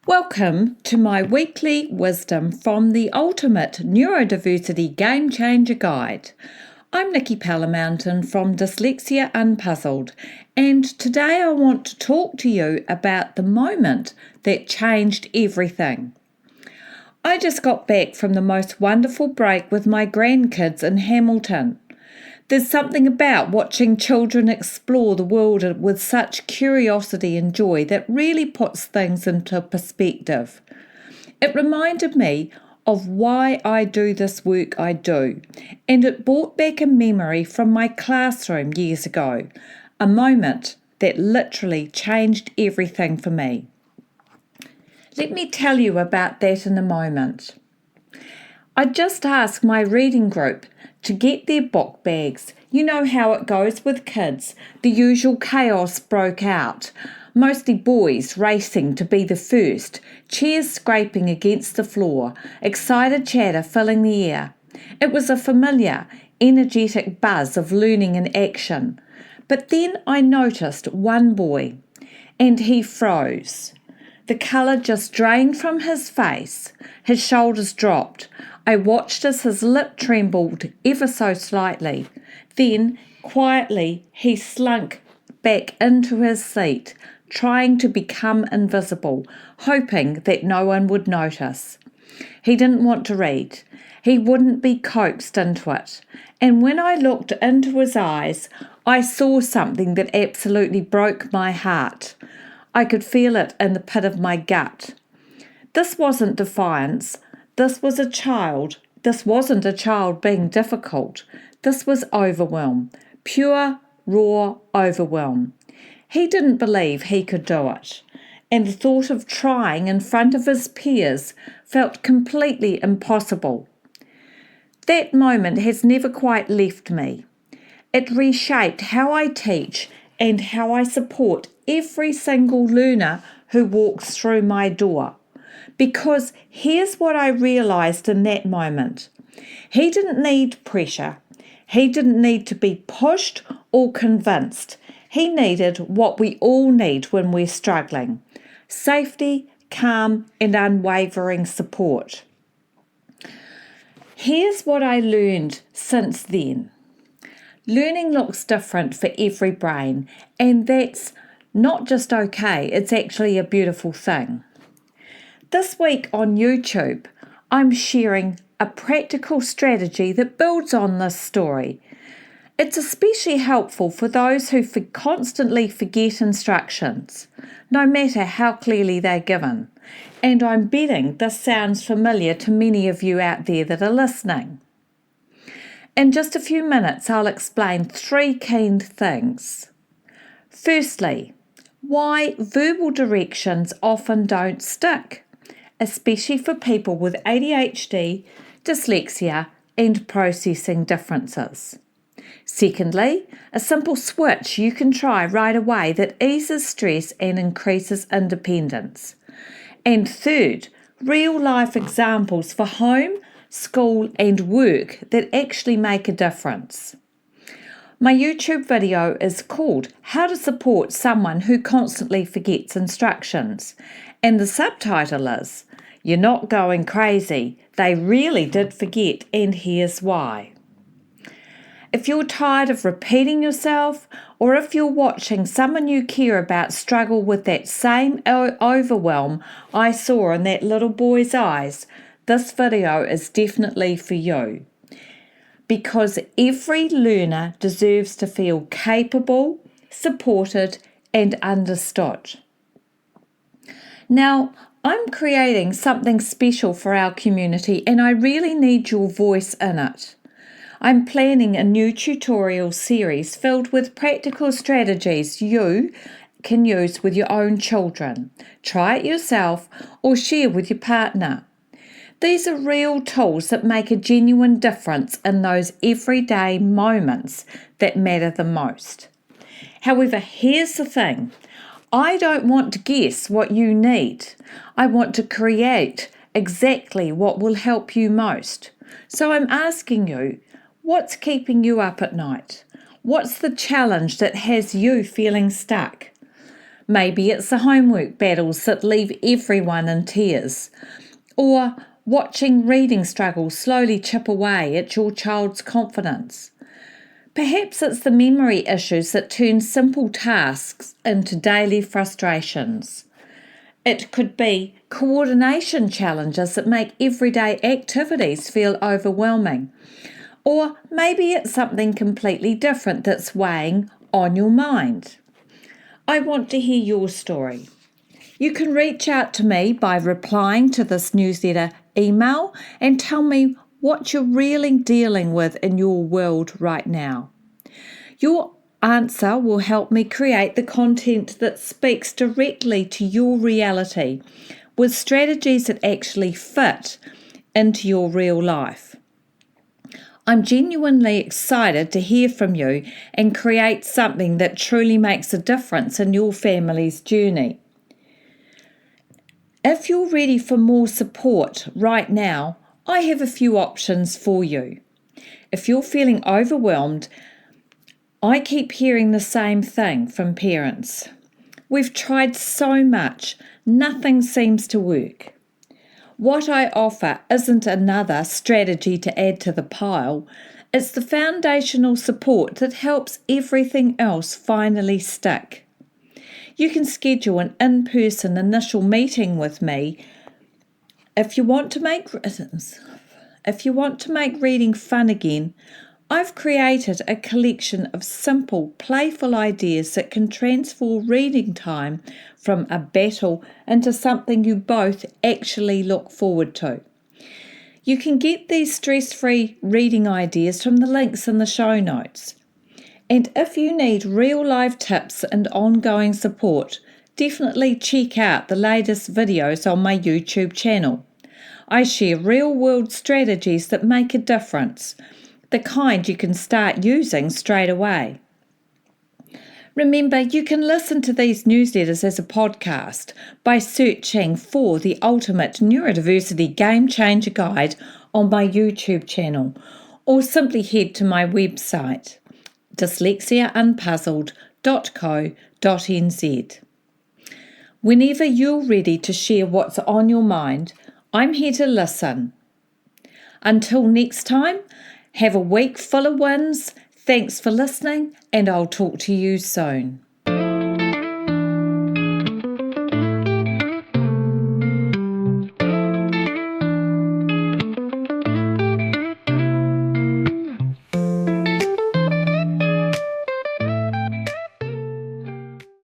Welcome to my weekly wisdom from the Ultimate Neurodiversity Game Changer Guide. I'm Nikki Palamountain from Dyslexia Unpuzzled, and today I want to talk to you about the moment that changed everything. I just got back from the most wonderful break with my grandkids in Hamilton. There's something about watching children explore the world with such curiosity and joy that really puts things into perspective. It reminded me of why I do this work I do, and it brought back a memory from my classroom years ago, a moment that literally changed everything for me. Let me tell you about that in a moment. I just asked my reading group to get their book bags. You know how it goes with kids. The usual chaos broke out. Mostly boys racing to be the first, chairs scraping against the floor, excited chatter filling the air. It was a familiar, energetic buzz of learning and action. But then I noticed one boy, and he froze. The colour just drained from his face. His shoulders dropped. I watched as his lip trembled ever so slightly. Then, quietly, he slunk back into his seat, trying to become invisible, hoping that no one would notice. He didn't want to read. He wouldn't be coaxed into it. And when I looked into his eyes, I saw something that absolutely broke my heart. I could feel it in the pit of my gut. This wasn't defiance. This was a child. This wasn't a child being difficult. This was overwhelm. Pure, raw overwhelm. He didn't believe he could do it. And the thought of trying in front of his peers felt completely impossible. That moment has never quite left me. It reshaped how I teach and how I support every single learner who walks through my door. Because here's what I realised in that moment. He didn't need pressure. He didn't need to be pushed or convinced. He needed what we all need when we're struggling: safety, calm, and unwavering support. Here's what I learned since then. Learning looks different for every brain, and that's not just okay, it's actually a beautiful thing. This week on YouTube, I'm sharing a practical strategy that builds on this story. It's especially helpful for those who constantly forget instructions, no matter how clearly they're given. And I'm betting this sounds familiar to many of you out there that are listening. In just a few minutes, I'll explain three key things. Firstly, why verbal directions often don't stick, especially for people with ADHD, dyslexia, and processing differences. Secondly, a simple switch you can try right away that eases stress and increases independence. And third, real-life examples for home, school, and work that actually make a difference. My YouTube video is called How to Support Someone Who Constantly Forgets Instructions, and the subtitle is You're Not Going Crazy, They Really Did Forget, and Here's Why. If you're tired of repeating yourself, or if you're watching someone you care about struggle with that same overwhelm I saw in that little boy's eyes, this video is definitely for you. Because every learner deserves to feel capable, supported, and understood. Now, I'm creating something special for our community, and I really need your voice in it. I'm planning a new tutorial series filled with practical strategies you can use with your own children. Try it yourself or share with your partner. These are real tools that make a genuine difference in those everyday moments that matter the most. However, here's the thing. I don't want to guess what you need. I want to create exactly what will help you most. So I'm asking you, what's keeping you up at night? What's the challenge that has you feeling stuck? Maybe it's the homework battles that leave everyone in tears, or watching reading struggles slowly chip away at your child's confidence. Perhaps it's the memory issues that turn simple tasks into daily frustrations. It could be coordination challenges that make everyday activities feel overwhelming. Or maybe it's something completely different that's weighing on your mind. I want to hear your story. You can reach out to me by replying to this newsletter email and tell me what you're really dealing with in your world right now. Your answer will help me create the content that speaks directly to your reality with strategies that actually fit into your real life. I'm genuinely excited to hear from you and create something that truly makes a difference in your family's journey. If you're ready for more support right now, I have a few options for you. If you're feeling overwhelmed, I keep hearing the same thing from parents. We've tried so much, nothing seems to work. What I offer isn't another strategy to add to the pile, it's the foundational support that helps everything else finally stick. You can schedule an in-person initial meeting with me if you want to make reading fun again. I've created a collection of simple, playful ideas that can transform reading time from a battle into something you both actually look forward to. You can get these stress-free reading ideas from the links in the show notes. And if you need real-life tips and ongoing support, definitely check out the latest videos on my YouTube channel. I share real-world strategies that make a difference, the kind you can start using straight away. Remember, you can listen to these newsletters as a podcast by searching for the Ultimate Neurodiversity Game Changer Guide on my YouTube channel, or simply head to my website, dyslexiaunpuzzled.co.nz. Whenever you're ready to share what's on your mind, I'm here to listen. Until next time, have a week full of wins. Thanks for listening, and I'll talk to you soon.